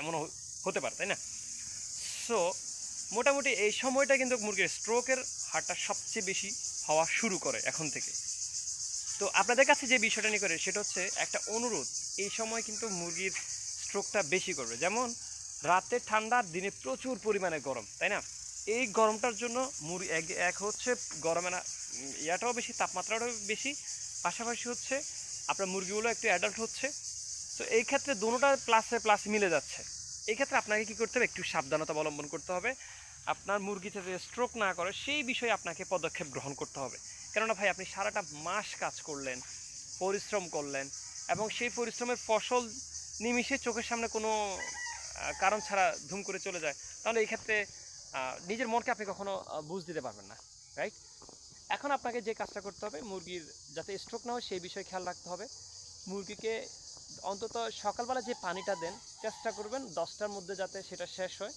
এমনও হতে পারে, তাই না? সো মোটামুটি এই সময়টা কিন্তু মুরগির স্ট্রোকের হারটা সবচেয়ে বেশি হওয়া শুরু করে এখন থেকে। তো আপনাদের কাছে যে বিষয়টা নিয়ে করে সেটা হচ্ছে একটা অনুরোধ, এই সময় কিন্তু মুরগির স্ট্রোকটা বেশি করবে। যেমন রাতে ঠান্ডা, দিনে প্রচুর পরিমাণে গরম, তাই না? এই গরমটার জন্য মুরগি এক হচ্ছে গরমে না ইয়াটাও বেশি, তাপমাত্রাটাও বেশি, পাশাপাশি হচ্ছে আপনার মুরগিগুলো একটু অ্যাডাল্ট হচ্ছে। তো এই ক্ষেত্রে দুটোটা প্লাসে প্লাস মিলে যাচ্ছে। এই ক্ষেত্রে আপনাকে কী করতে হবে, একটু সাবধানতা অবলম্বন করতে হবে। আপনার মুরগিতে যে স্ট্রোক না করে সেই বিষয়ে আপনাকে পদক্ষেপ গ্রহণ করতে হবে। কেননা ভাই আপনি সারাটা মাস কাজ করলেন, পরিশ্রম করলেন, এবং সেই পরিশ্রমের ফসল নিমিষে চোখের সামনে কোনো কারণ ছাড়া ধুম করে চলে যায়, তাহলে এই ক্ষেত্রে নিজের মনকে আপনি কখনো বুঝ দিতে পারবেন না, রাইট? এখন আপনাকে যে কাজটা করতে হবে, মুরগির যাতে স্ট্রোক না হয় সেই বিষয়ে খেয়াল রাখতে হবে। মুরগিকে অন্তত সকালবেলা যে পানিটা দেন চেষ্টা করবেন 10টার মধ্যে যাতে সেটা শেষ হয়।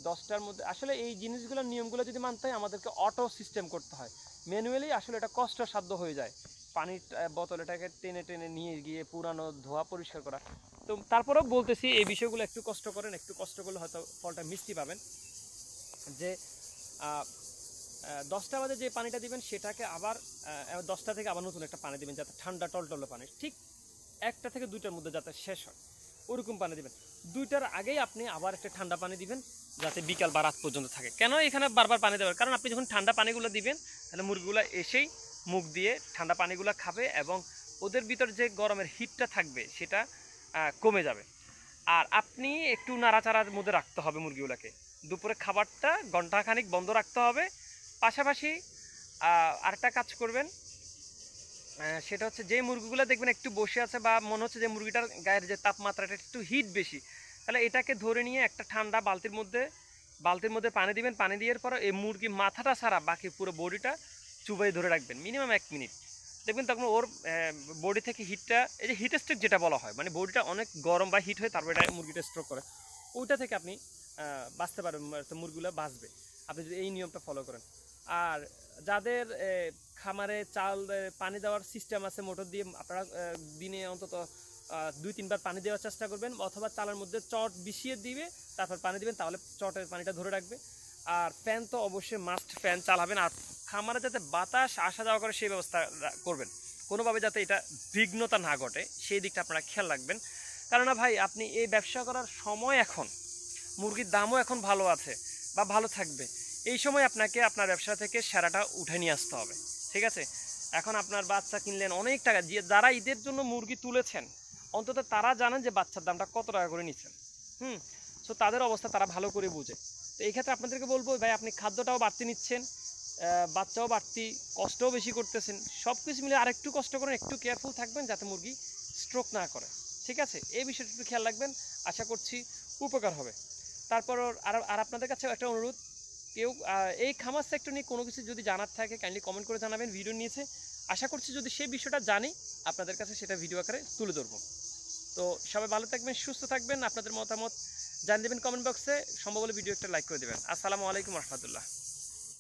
10টার মধ্যে আসলে এই জিনিসগুলো নিয়মগুলো যদি মানতে হয় আমাদেরকে অটো সিস্টেম করতে হয়। ম্যানুয়ালি আসলে এটা কষ্টসাধ্য হয়ে যায়, পানির বোতল এটাকে টেনে টেনে নিয়ে গিয়ে পুরানো ধোয়া পরিষ্কার করা। তো তারপরেও বলতেছি এই বিষয়গুলো একটু কষ্ট করেন, একটু কষ্ট করলে হয়তো ফলটা মিষ্টি পাবেন। যে 10টা বাজে যে পানিটা দিবেন সেটাকে আবার 10টা থেকে আবার নতুন একটা পানি দিবেন, যাতে ঠান্ডা টলটলে পানি, ঠিক 1টা থেকে 2টার মধ্যে যাতে শেষ হয় ওরকম পানি দিবেন। 2টার আগেই আপনি আবার একটা ঠান্ডা পানি দিবেন, যাতে বিকাল বা রাত পর্যন্ত থাকে। কেন এখানে বারবার পানি দেবেন, কারণ আপনি যখন ঠান্ডা পানিগুলো দিবেন তাহলে মুরগিগুলো এসেই মুখ দিয়ে ঠান্ডা পানিগুলো খাবে এবং ওদের ভিতর যে গরমের হিটটা থাকবে সেটা কমে যাবে। আর আপনি একটু নাড়াচাড়ার মধ্যে রাখতে হবে মুরগিগুলোকে। দুপুরে খাবারটা ঘন্টাখানিক বন্ধ রাখতে হবে। পাশাপাশি আরেকটা কাজ করবেন, সেটা হচ্ছে যে মুরগিগুলো দেখবেন একটু বসে আছে বা মনে হচ্ছে যে মুরগিটার গায়ের যে তাপমাত্রাটা একটু হিট বেশি, তাহলে এটাকে ধরে নিয়ে একটা ঠান্ডা বালতির মধ্যে পানি দিবেন। পানি দেওয়ার পর এই মুরগি মাথাটা ছাড়া বাকি পুরো বডিটা চুবাই ধরে রাখবেন মিনিমাম 1 মিনিট। দেখবেন তখন ওর বডি থেকে হিটটা, এই যে হিট স্ট্রোক যেটা বলা হয়, মানে বডিটা অনেক গরম বা হিট হয় তারপর এটা মুরগিটা স্ট্রোক করে, ওইটা থেকে আপনি বাঁচতে পারবেন, মুরগিগুলো বাঁচবে আপনি যদি এই নিয়মটা ফলো করেন। আর যাদের খামারে চাল পানি দেওয়ার সিস্টেম আছে মোটর দিয়ে, আপনারা দিনে অন্তত 2-3 বার পানি দেওয়ার চেষ্টা করবেন, অথবা চালের মধ্যে চট বিছিয়ে দিবে তারপর পানি দিবেন, তাহলে চটের পানিটা ধরে রাখবে। আর ফ্যান তো অবশ্যই মাস্ট, ফ্যান চালাবেন। আর খামারে যাতে বাতাস আসা যাওয়া করে সেই ব্যবস্থা করবেন, কোনোভাবে যাতে এটা বিঘ্নতা না ঘটে সেই দিকটা আপনারা খেয়াল রাখবেন। কেননা ভাই আপনি এই ব্যবসা করার সময়, এখন মুরগির দামও এখন ভালো আছে বা ভালো থাকবে, এই সময় আপনাকে আপনার ব্যবসা থেকে সেরাটা উঠে নিয়ে আসতে হবে, ঠিক আছে? এখন আপনার বাচ্চা কিনলেন অনেক টাকা, যারা ঈদের জন্য মুরগি তুলেছেন অন্তত তারা জানেন যে বাচ্চার দামটা কত টাকা করে নিচ্ছেন। সো তাদের অবস্থা তারা ভালো করে বুঝে। তো এই ক্ষেত্রে আপনাদেরকে বলবো ভাই, আপনি খাদ্যটাও বাড়তি নিচ্ছেন, বাচ্চাও বাড়তি, কষ্টও বেশি করতেছেন, সব কিছু মিলে আরেকটু কষ্ট করেন, একটু কেয়ারফুল থাকবেন যাতে মুরগি স্ট্রোক না করে, ঠিক আছে? এই বিষয়টা একটু খেয়াল রাখবেন, আশা করছি উপকার হবে। তারপর আর আপনাদের কাছে একটা অনুরোধ, কেউ এই খামার সেক্টর নিয়ে কোনো কিছু যদি জানার থাকে কাইন্ডলি কমেন্ট করে জানাবেন ভিডিও নিয়েছে। আশা করছি যদি সেই বিষয়টা জানি আপনাদের কাছে সেটা ভিডিও আকারে তুলে ধরবো। তো সবাই ভালো থাকবেন, সুস্থ থাকবেন, আপনাদের মতামত জানিয়ে দেবেন কমেন্ট বক্সে, সম্ভব হলে ভিডিও একটা লাইক করে দেবেন। আসসালামু আলাইকুম রহমতুল্লাহ।